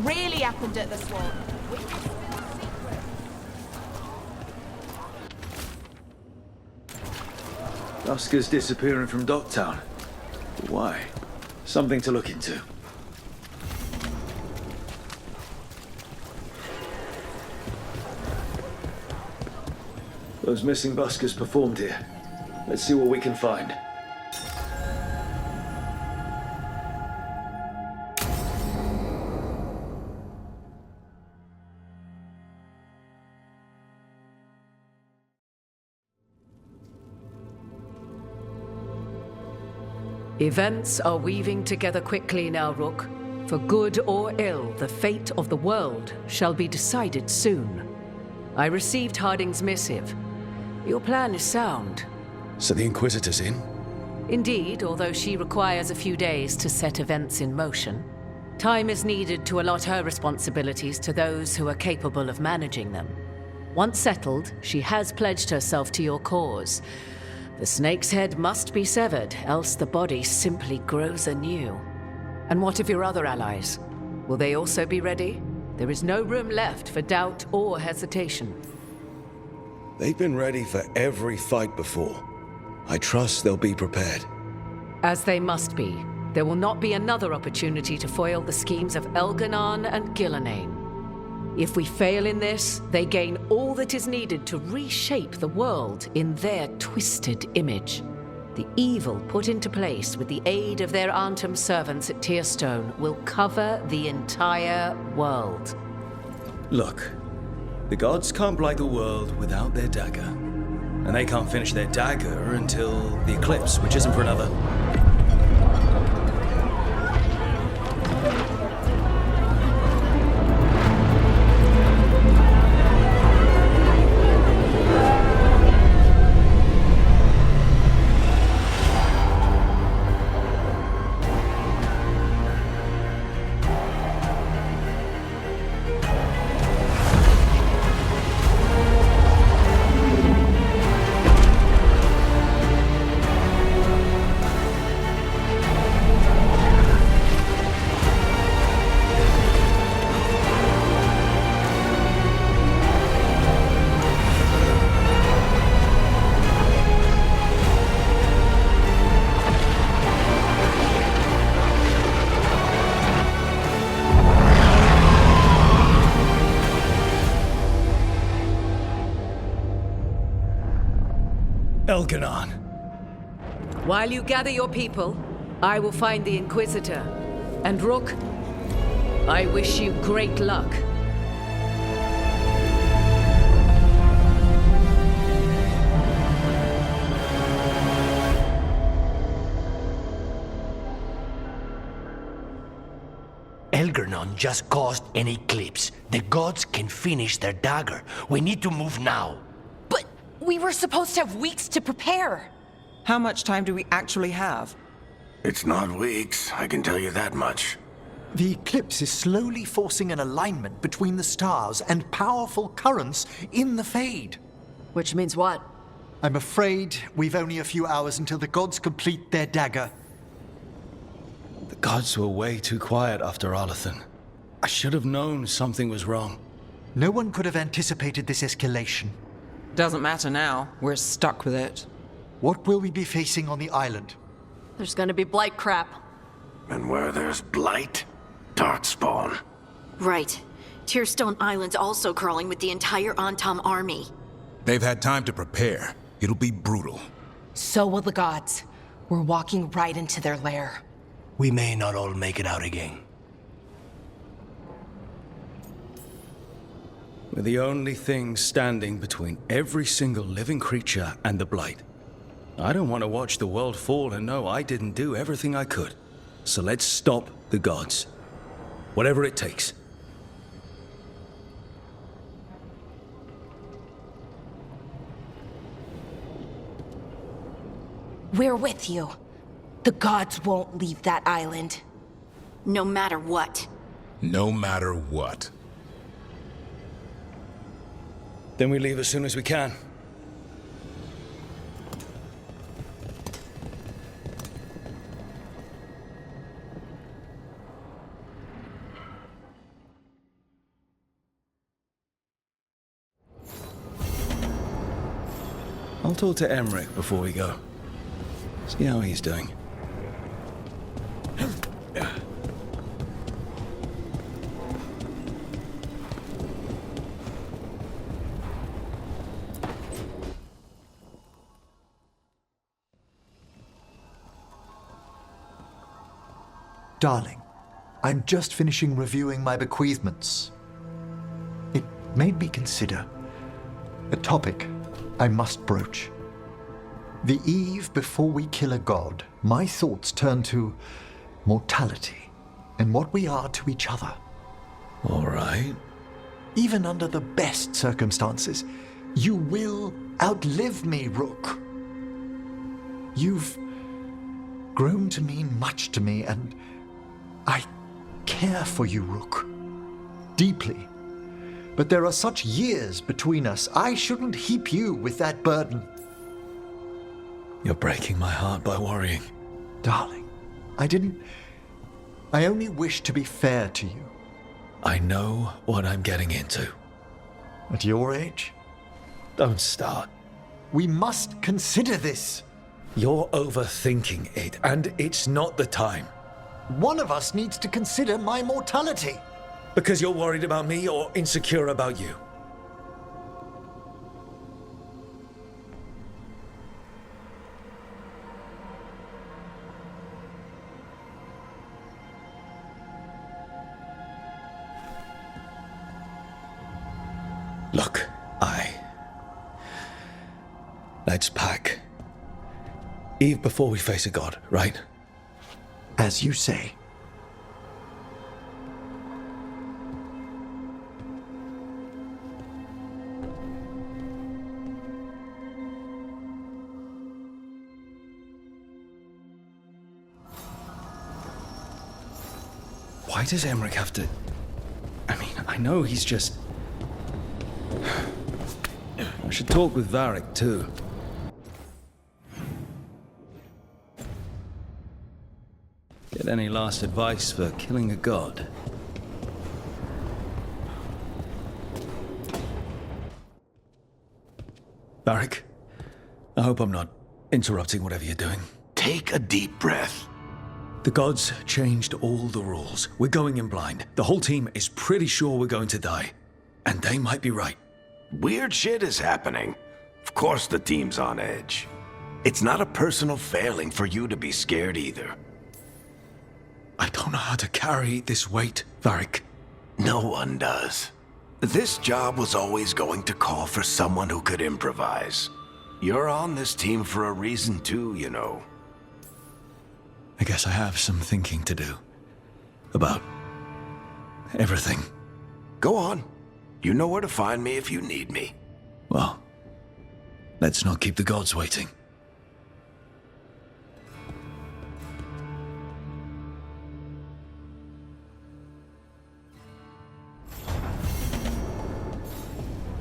really happened at the swamp? Oscar's disappearing from Docktown. Why? Something to look into. Those missing buskers performed here. Let's see what we can find. Events are weaving together quickly now, Rook. For good or ill, the fate of the world shall be decided soon. I received Harding's missive. Your plan is sound. So the Inquisitor's in? Indeed, although she requires a few days to set events in motion. Time is needed to allot her responsibilities to those who are capable of managing them. Once settled, she has pledged herself to your cause. The snake's head must be severed, else the body simply grows anew. And what of your other allies? Will they also be ready? There is no room left for doubt or hesitation. They've been ready for every fight before. I trust they'll be prepared. As they must be. There will not be another opportunity to foil the schemes of Elganon and Gillenane. If we fail in this, they gain all that is needed to reshape the world in their twisted image. The evil put into place with the aid of their Antum servants at Tearstone will cover the entire world. Look, the gods can't blight the world without their dagger. And they can't finish their dagger until the eclipse, which isn't for another. Elganon. While you gather your people, I will find the Inquisitor. And Rook, I wish you great luck. Elganon just caused an eclipse. The gods can finish their dagger. We need to move now. But we were supposed to have weeks to prepare. How much time do we actually have? It's not weeks, I can tell you that much. The eclipse is slowly forcing an alignment between the stars and powerful currents in the Fade. Which means what? I'm afraid we've only a few hours until the gods complete their dagger. The gods were way too quiet after Arlathan. I should have known something was wrong. No one could have anticipated this escalation. Doesn't matter now. We're stuck with it. What will we be facing on the island? There's gonna be blight crap. And where there's blight, darkspawn. Right. Tearstone Island's also crawling with the entire Antom army. They've had time to prepare. It'll be brutal. So will the gods. We're walking right into their lair. We may not all make it out again. We're the only thing standing between every single living creature and the Blight. I don't want to watch the world fall and know I didn't do everything I could. So let's stop the gods. Whatever it takes. We're with you. The gods won't leave that island. No matter what. No matter what. Then we leave as soon as we can. I'll talk to Emmerich before we go. See how he's doing. Darling, I'm just finishing reviewing my bequeathments. It made me consider a topic I must broach. The eve before we kill a god, my thoughts turn to mortality and what we are to each other. All right. Even under the best circumstances, you will outlive me, Rook. You've grown to mean much to me, and I care for you, Rook. Deeply. But there are such years between us. I shouldn't heap you with that burden. You're breaking my heart by worrying. Darling, I only wish to be fair to you. I know what I'm getting into. At your age, Don't start. we must consider this. You're overthinking it, and it's not the time. One of us needs to consider my mortality. Because you're worried about me or insecure about you. Look, let's pack. Eve before we face a god, right? As you say. Why does Emmerich have to... I mean, I know he's just... I should talk with Varric, too. Get any last advice for killing a god? Varric, I hope I'm not interrupting whatever you're doing. Take a deep breath. The gods changed all the rules. We're going in blind. The whole team is pretty sure we're going to die. And they might be right. Weird shit is happening. Of course the team's on edge. It's not a personal failing for you to be scared either. I don't know how to carry this weight, Varric. No one does. This job was always going to call for someone who could improvise. You're on this team for a reason too, you know. I guess I have some thinking to do. About everything. Go on. You know where to find me if you need me. Well, let's not keep the gods waiting.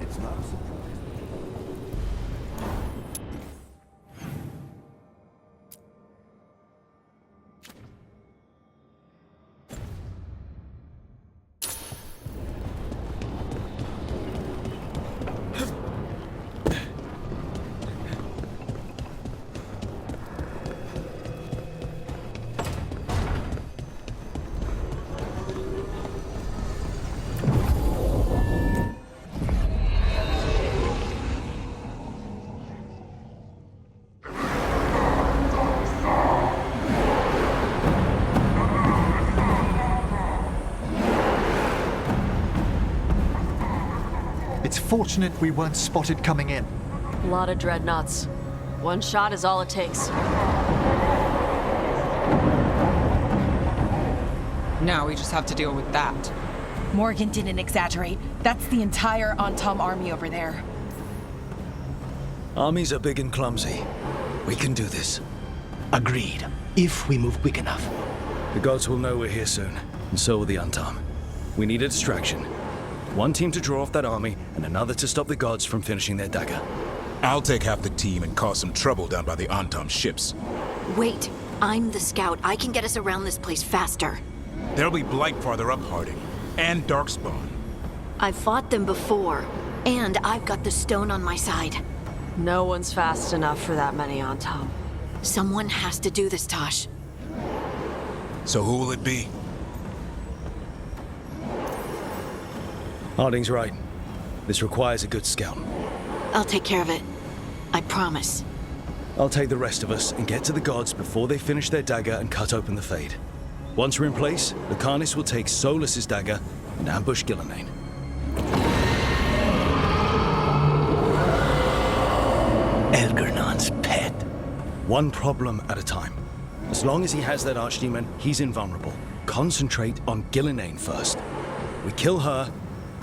It's not a surprise. It's fortunate we weren't spotted coming in. A lot of dreadnoughts. One shot is all it takes. Now we just have to deal with that. Morgan didn't exaggerate. That's the entire Antom army over there. Armies are big and clumsy. We can do this. Agreed. If we move quick enough. The gods will know we're here soon, and so will the Untom. We need a distraction. One team to draw off that army, and another to stop the gods from finishing their dagger. I'll take half the team and cause some trouble down by the Antom ships. Wait, I'm the scout. I can get us around this place faster. There'll be Blight farther up, Harding. And Darkspawn. I've fought them before, and I've got the stone on my side. No one's fast enough for that many on top. Someone has to do this, Tosh. So who will it be? Harding's right. This requires a good scout. I'll take care of it. I promise. I'll take the rest of us and get to the gods before they finish their dagger and cut open the Fade. Once we're in place, Lucanus will take Solus's dagger and ambush Gillenane. Elgernon's pet. One problem at a time. As long as he has that archdemon, he's invulnerable. Concentrate on Gillenane first. We kill her,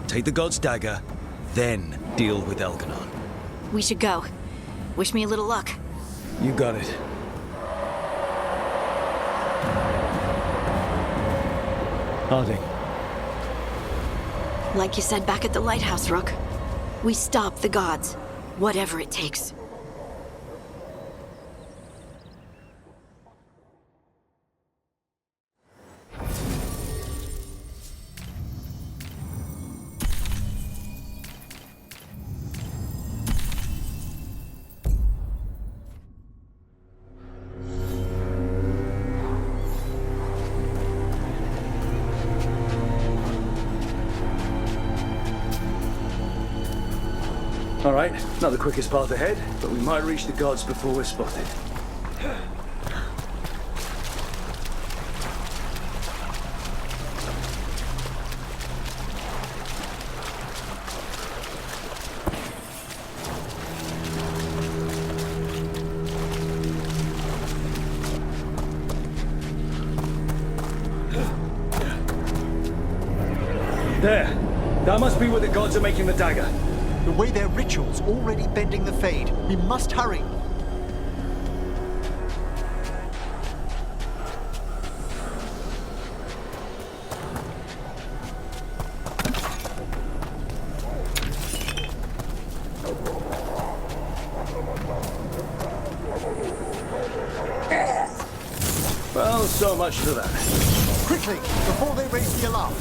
take the god's dagger, then deal with Elgernon. We should go. Wish me a little luck. You got it. Harding. Like you said back at the lighthouse, Rook. We stop the gods. Whatever it takes. All right, not the quickest path ahead, but we might reach the gods before we're spotted. There! That must be where the gods are making the dagger. The way their ritual's already bending the Fade. We must hurry. Well, so much for that. Quickly, before they raise the alarm.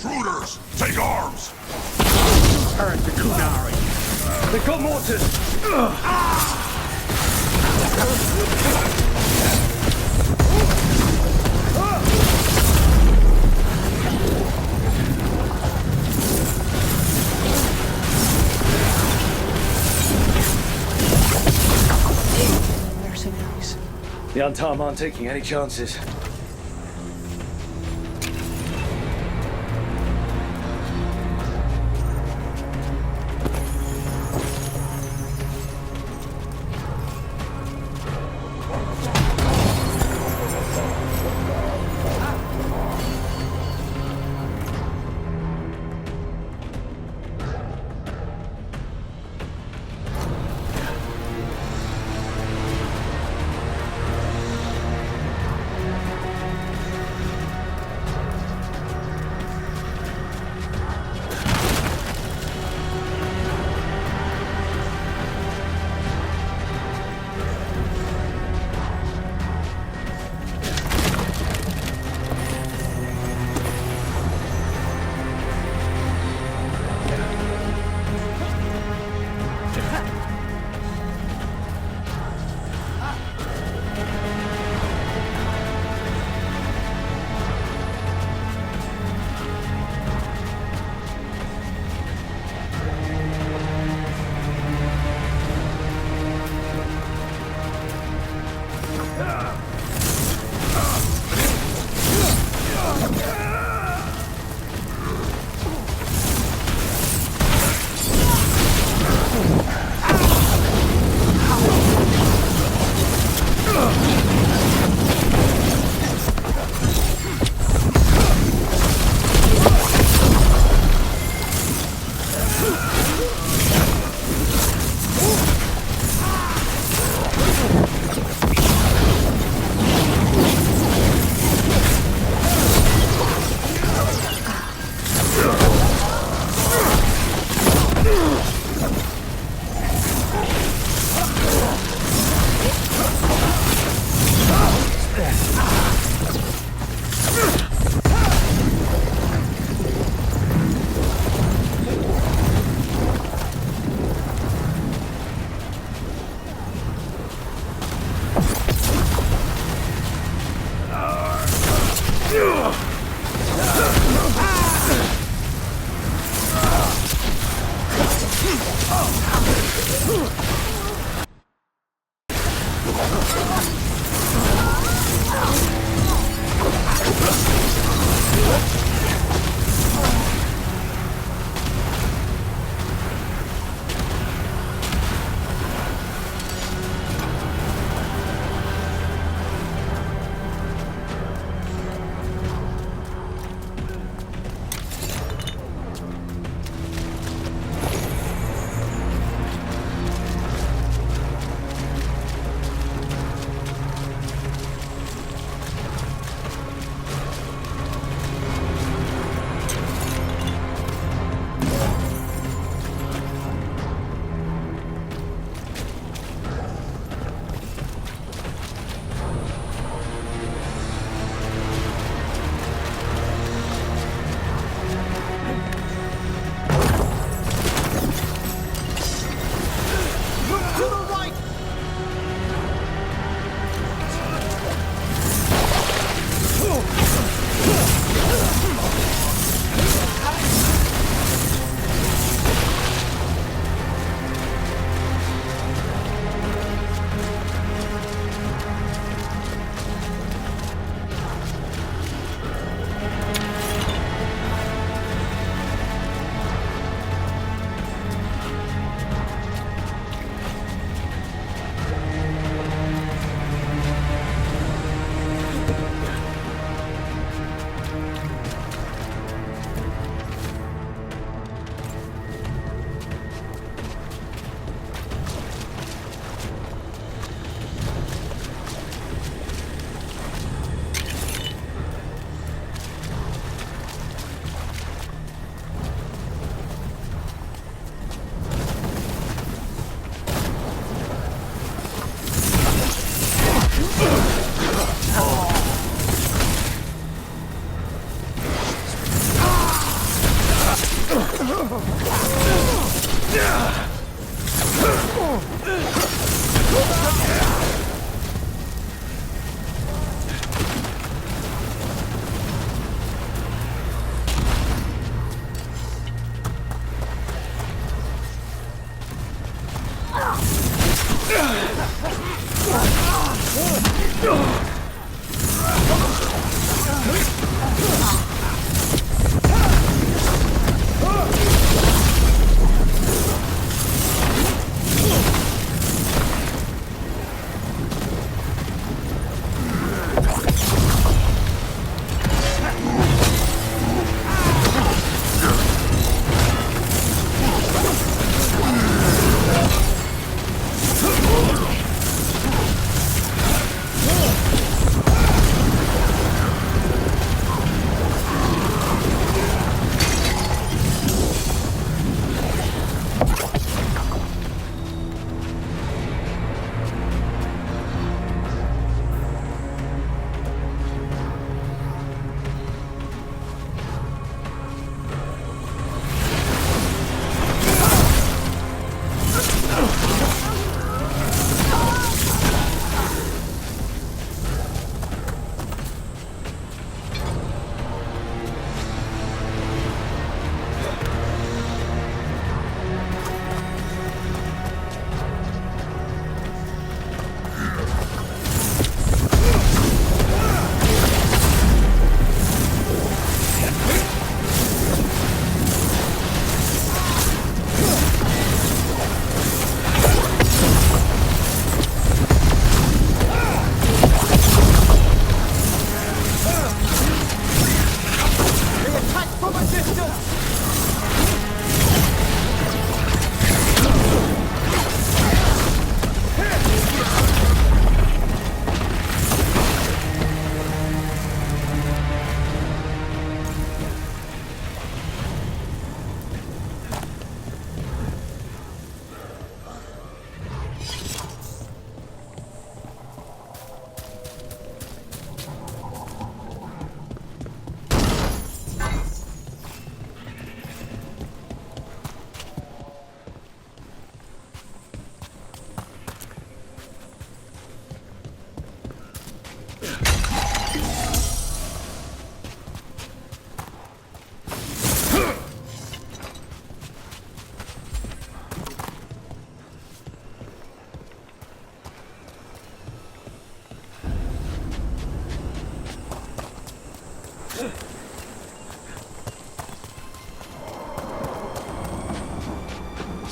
Intruders! Take arms! Turret the Kunari! They've got mortars! Mercenaries. The Antam aren't taking any chances.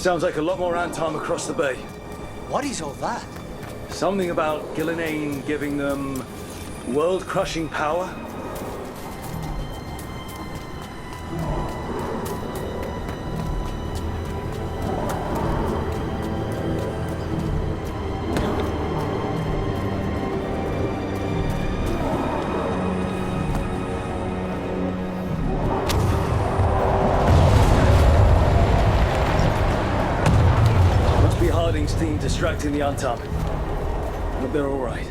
Sounds like a lot more Antam across the bay. What is all that? Something about Gillinane giving them world-crushing power? Must be Harding's team distracting the Antam. Hope they're all right.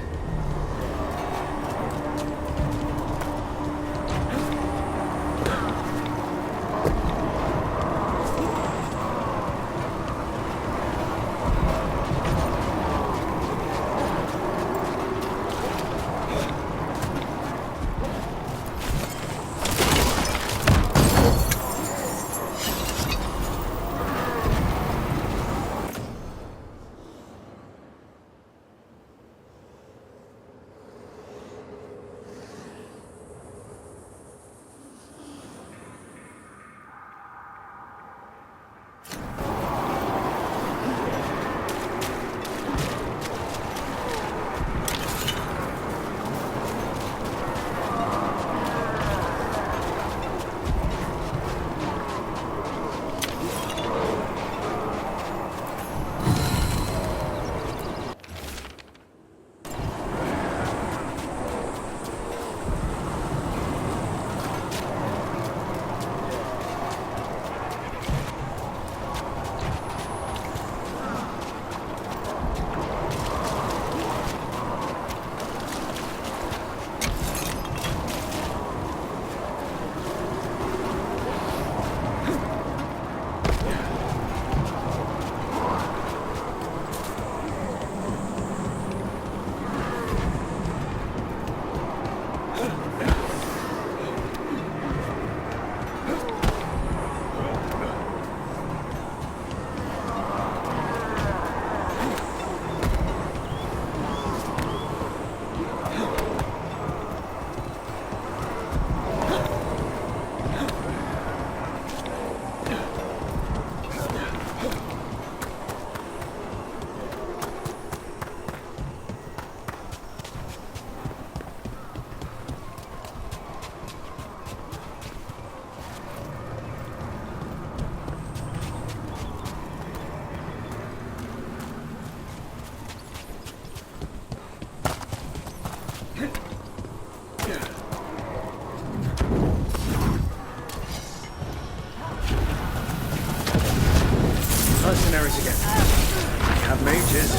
Mercenaries again. We have mages.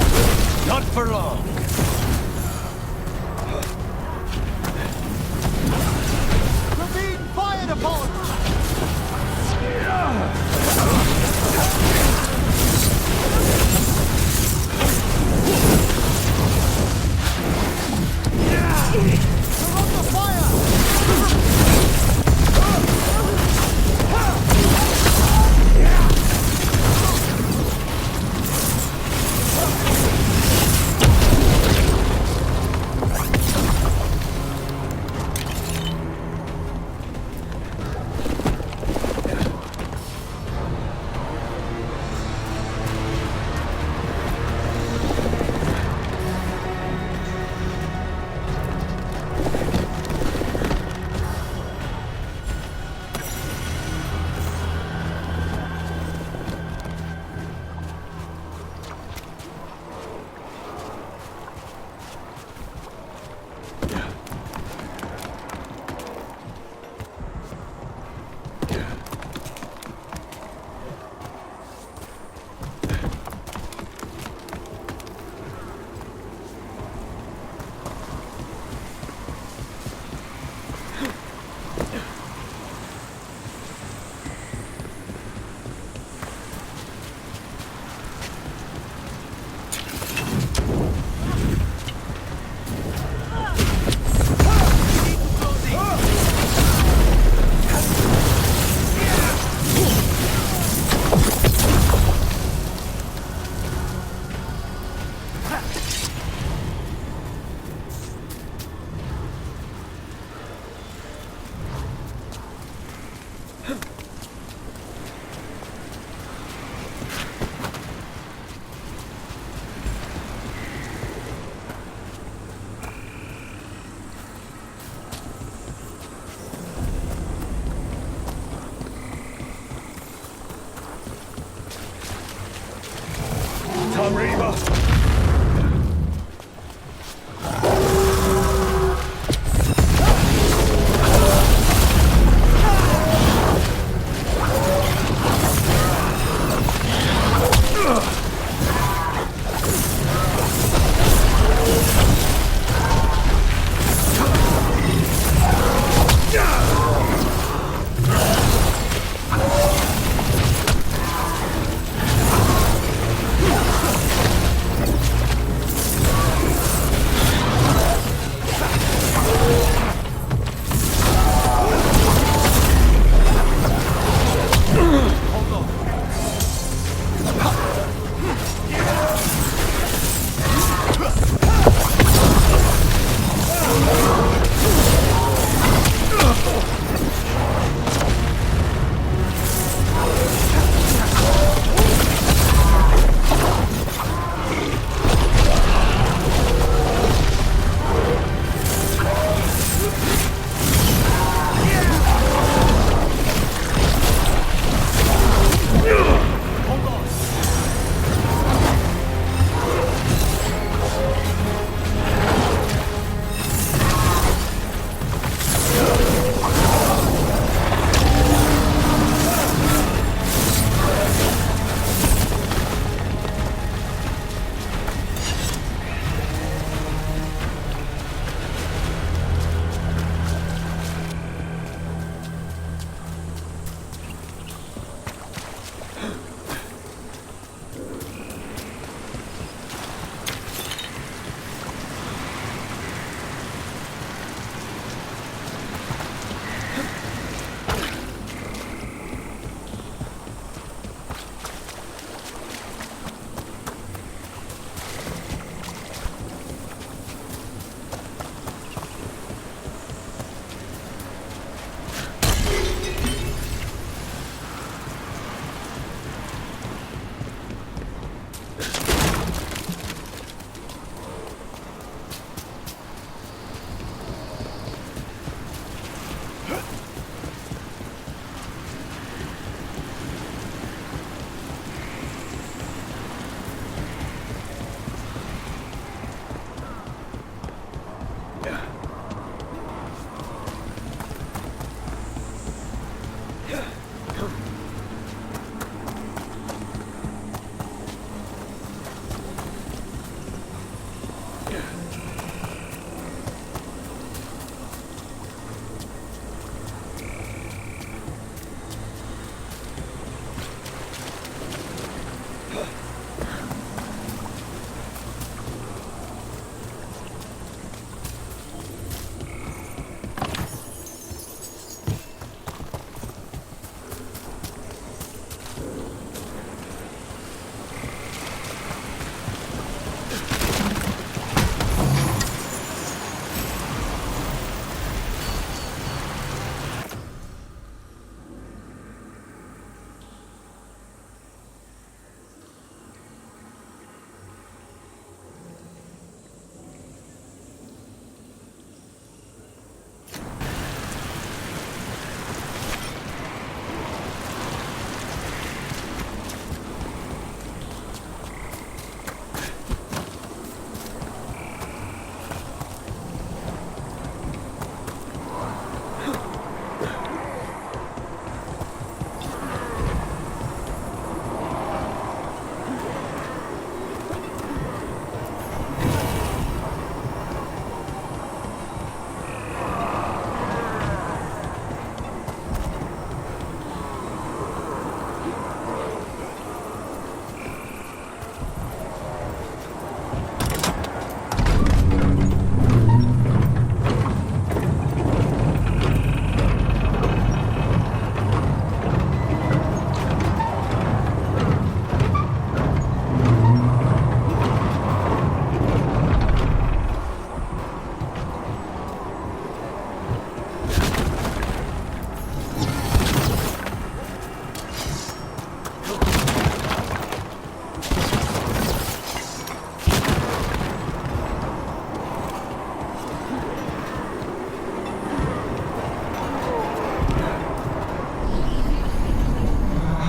Not for long. We're being fired upon! We're under fire!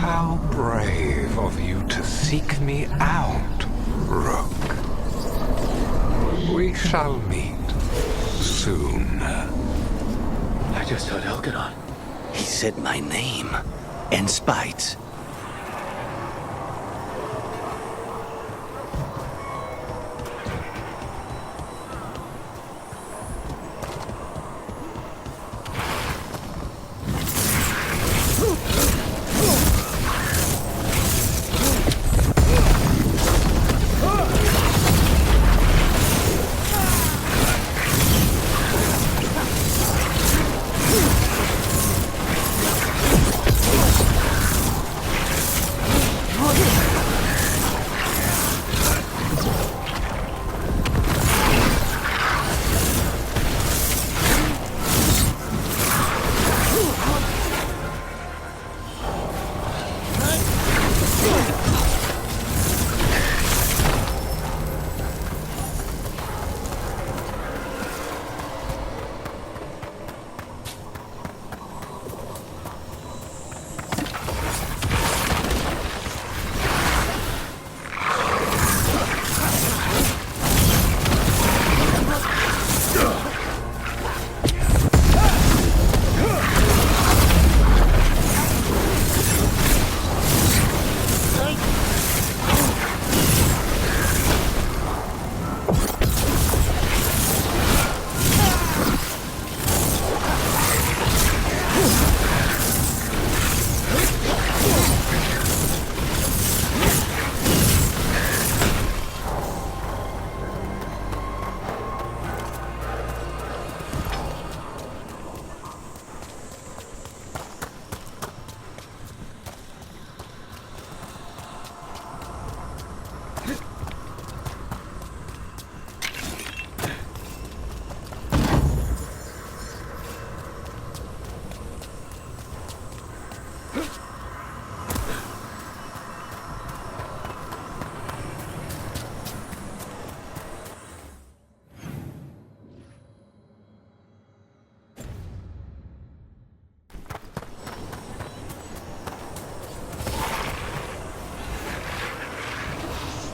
How brave of you to seek me out, Rook. We shall meet soon. I just heard Elgadon. He said my name. And spite.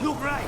Look right!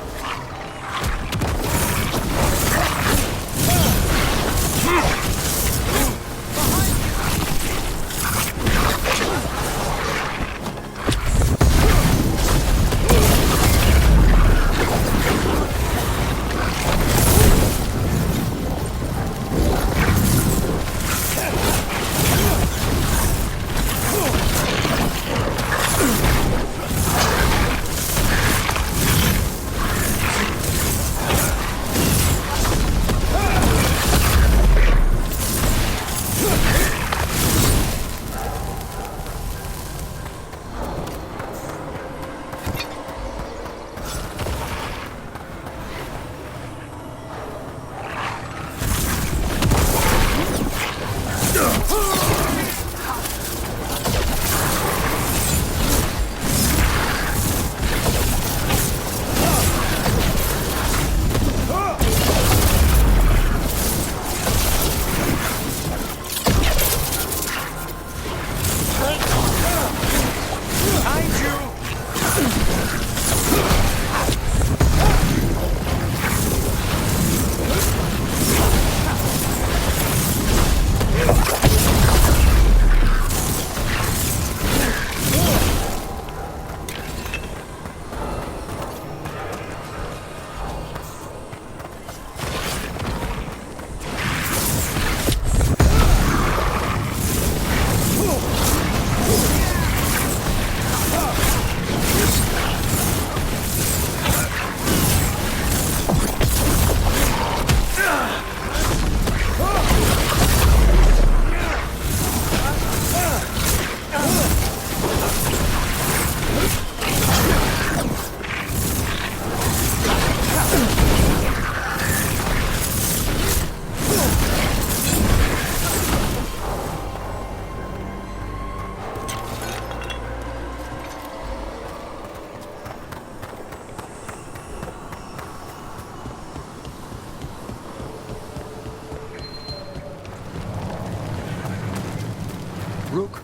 Rook,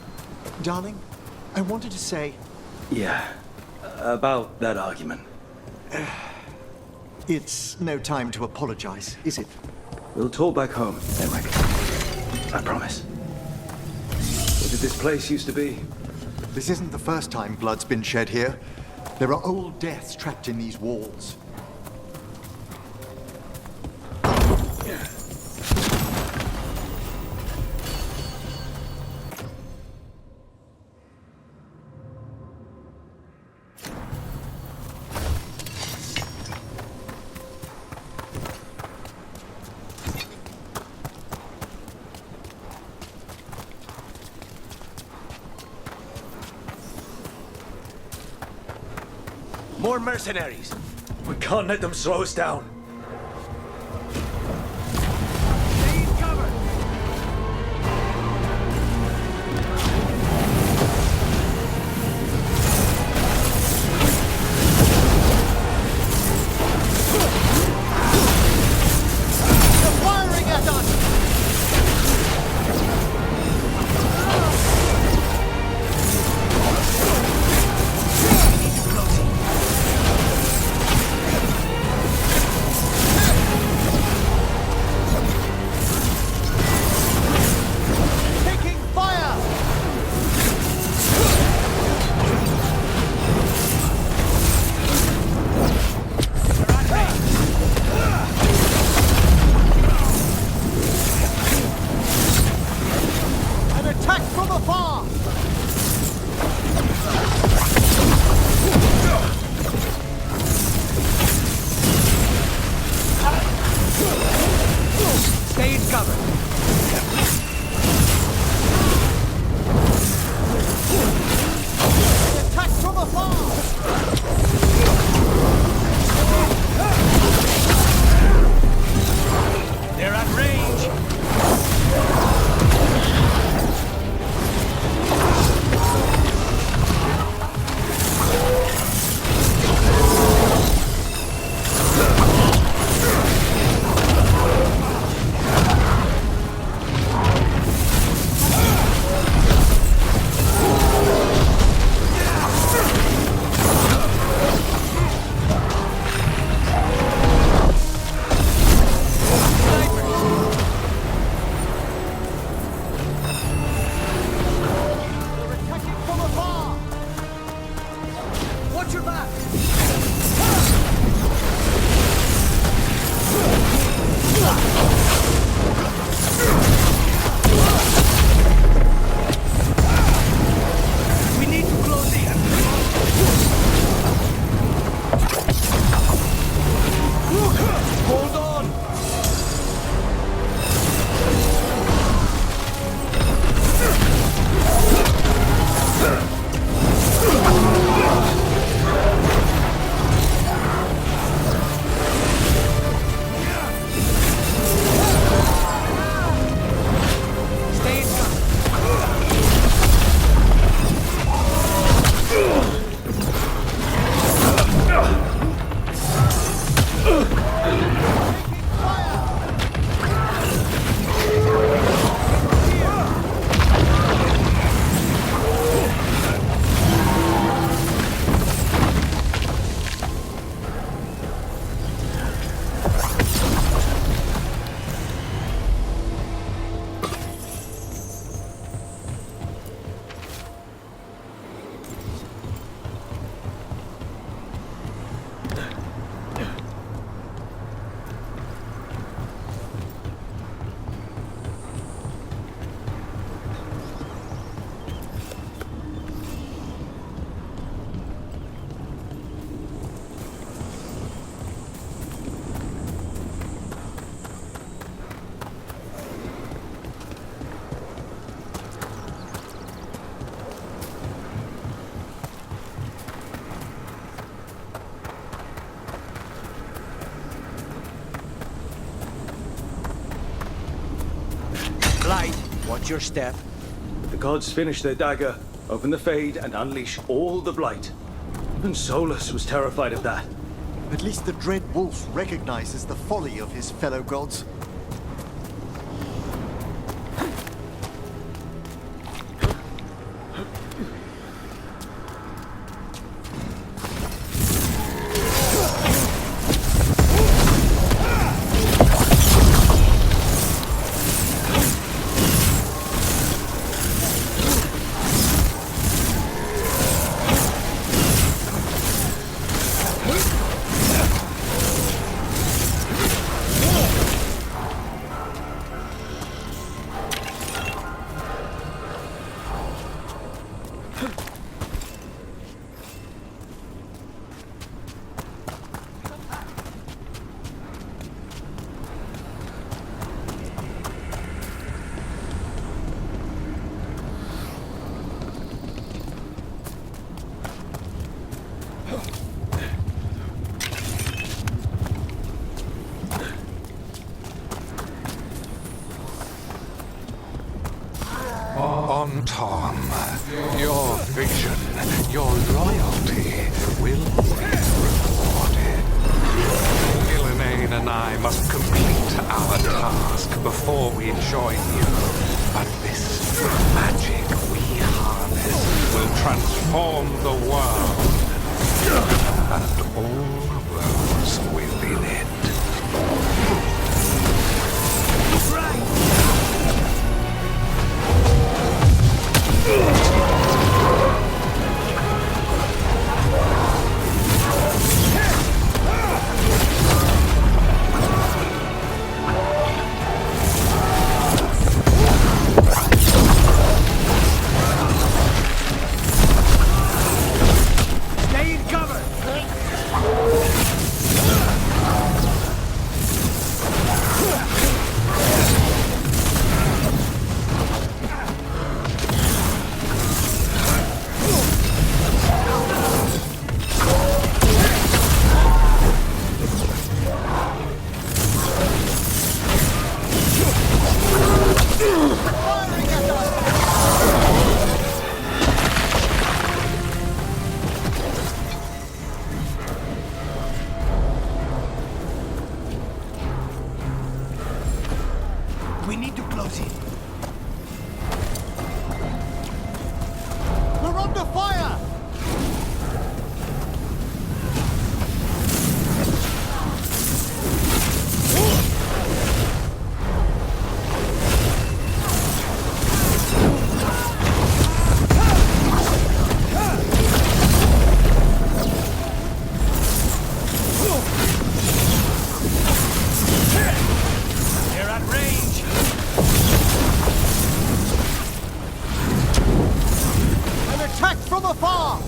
darling, I wanted to say... Yeah, about that argument. It's no time to apologize, is it? We'll talk back home, Eric. I promise. What did this place used to be? This isn't the first time blood's been shed here. There are old deaths trapped in these walls. More mercenaries! We can't let them slow us down. Watch your step. The gods finish their dagger, open the Fade, and unleash all the blight. Even Solus was terrified of that. At least the Dread Wolf recognizes the folly of his fellow gods. Tom, your vision, your loyalty will be rewarded. Illuminae and I must complete our task before we join you. But this magic we harness will transform the world and all those within it. Stay in cover! We need to close it. We're under fire! They're at range! An attack from afar!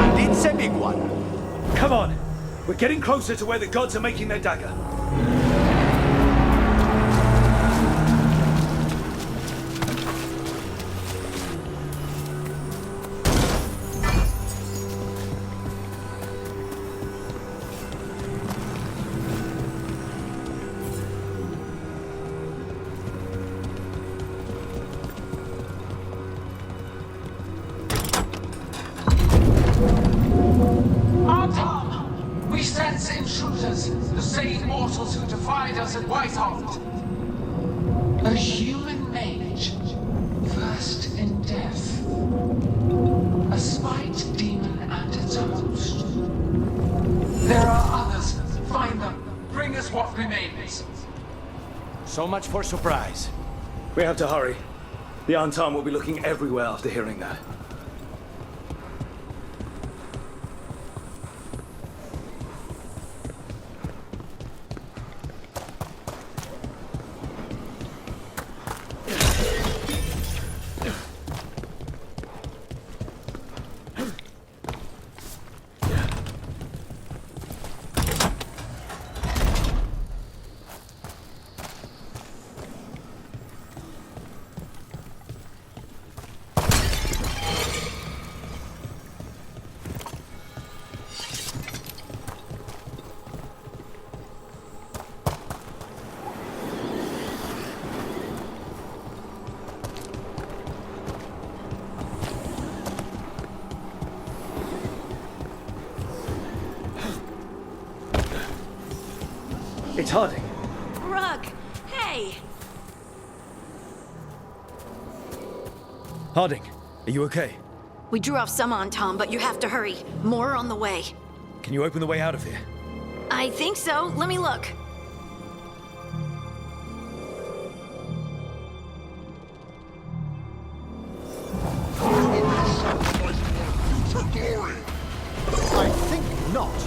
And it's a big one. Come on! We're getting closer to where the gods are making their dagger. Tom! We sense intruders, the same mortals who defied us at Whiteheart. A human mage, versed in death. A spite demon and its host. There are others. Find them. Bring us what remains. So much for surprise. We have to hurry. The Antam will be looking everywhere after hearing that. It's Harding. Rook! Hey! Harding, are you okay? We drew off some on Tom, but you have to hurry. More on the way. Can you open the way out of here? I think so. Let me look. I think not.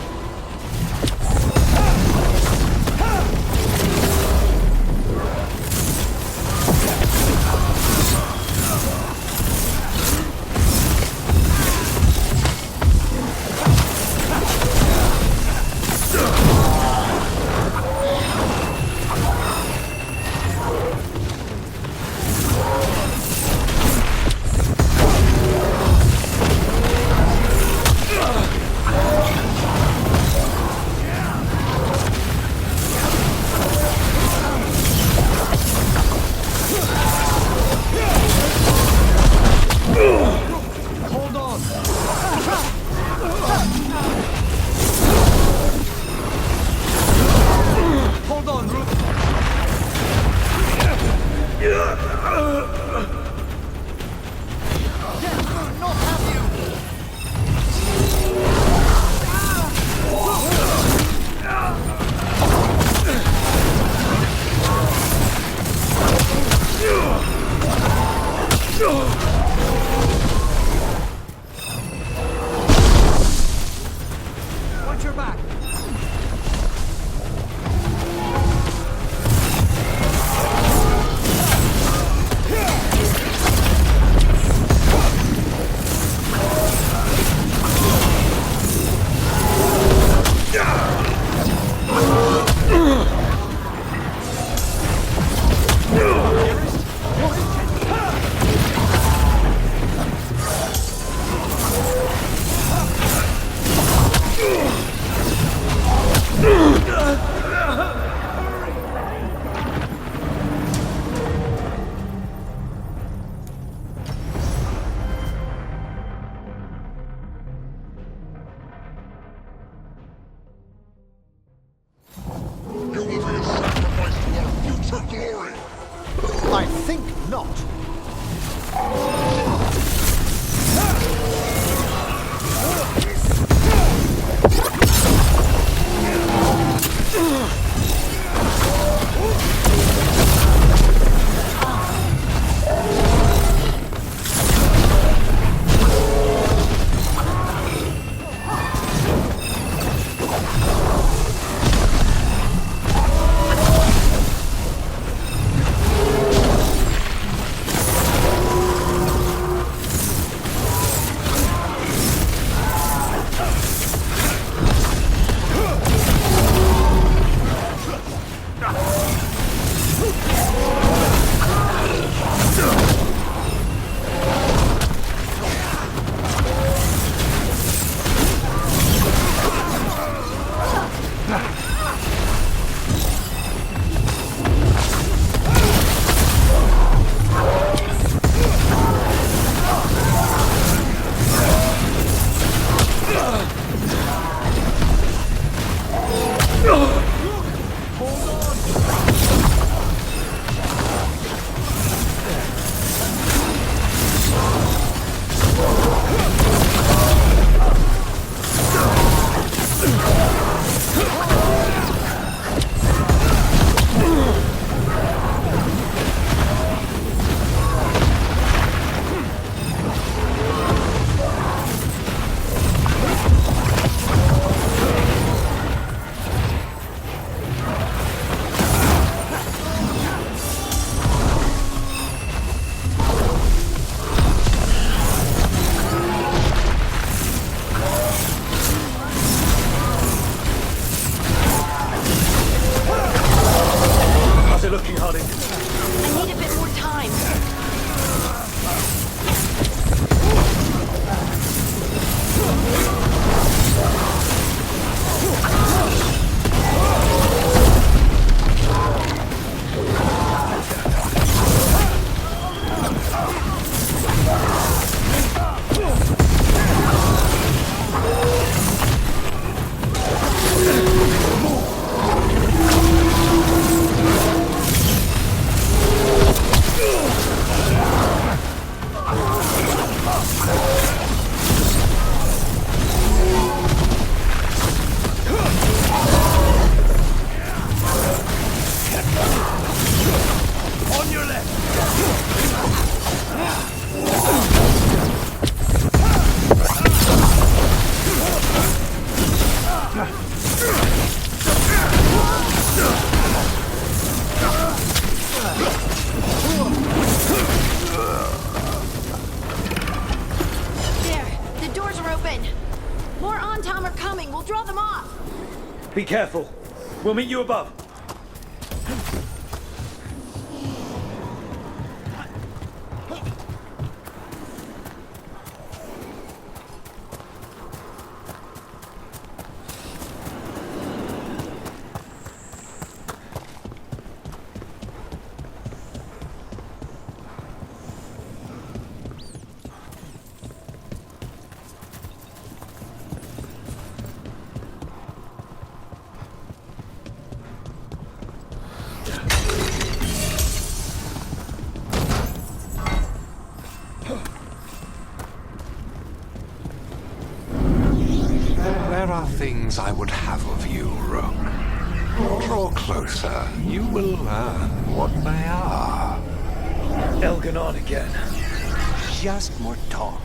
Watch your back. I think not. Be careful. We'll meet you above. There are things I would have of you, Rook. Draw closer. You will learn what they are. Elganon again. Just more talk.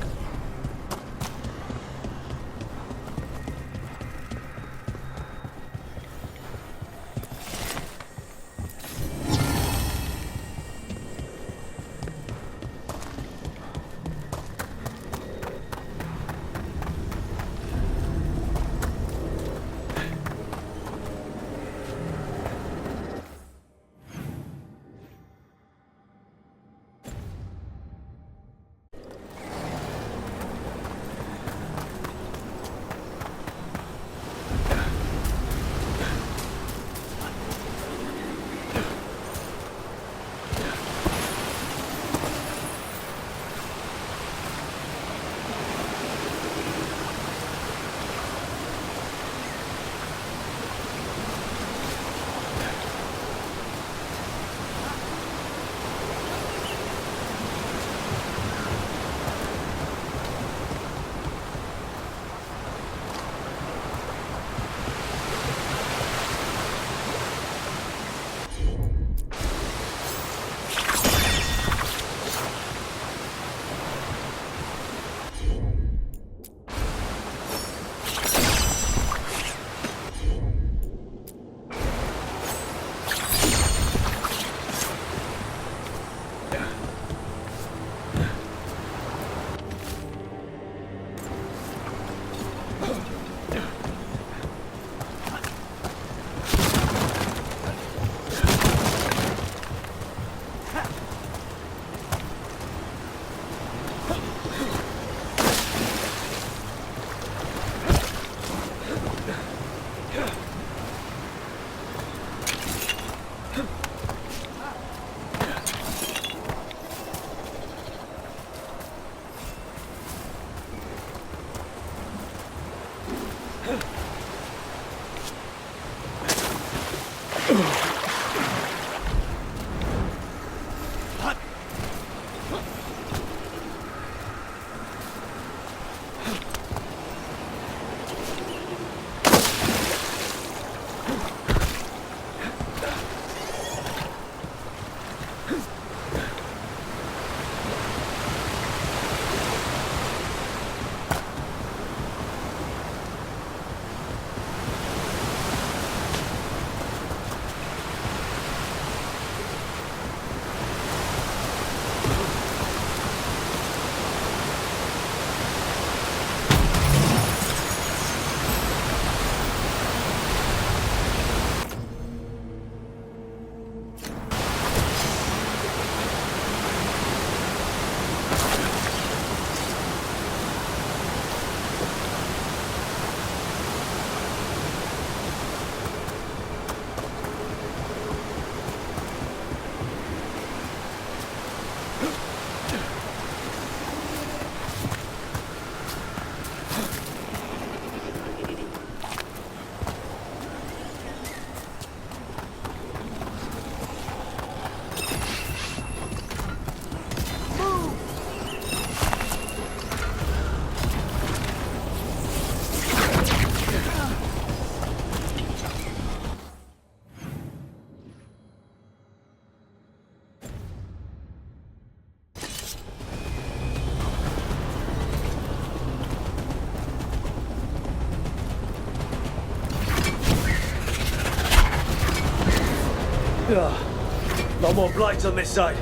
Lot more blights on this side.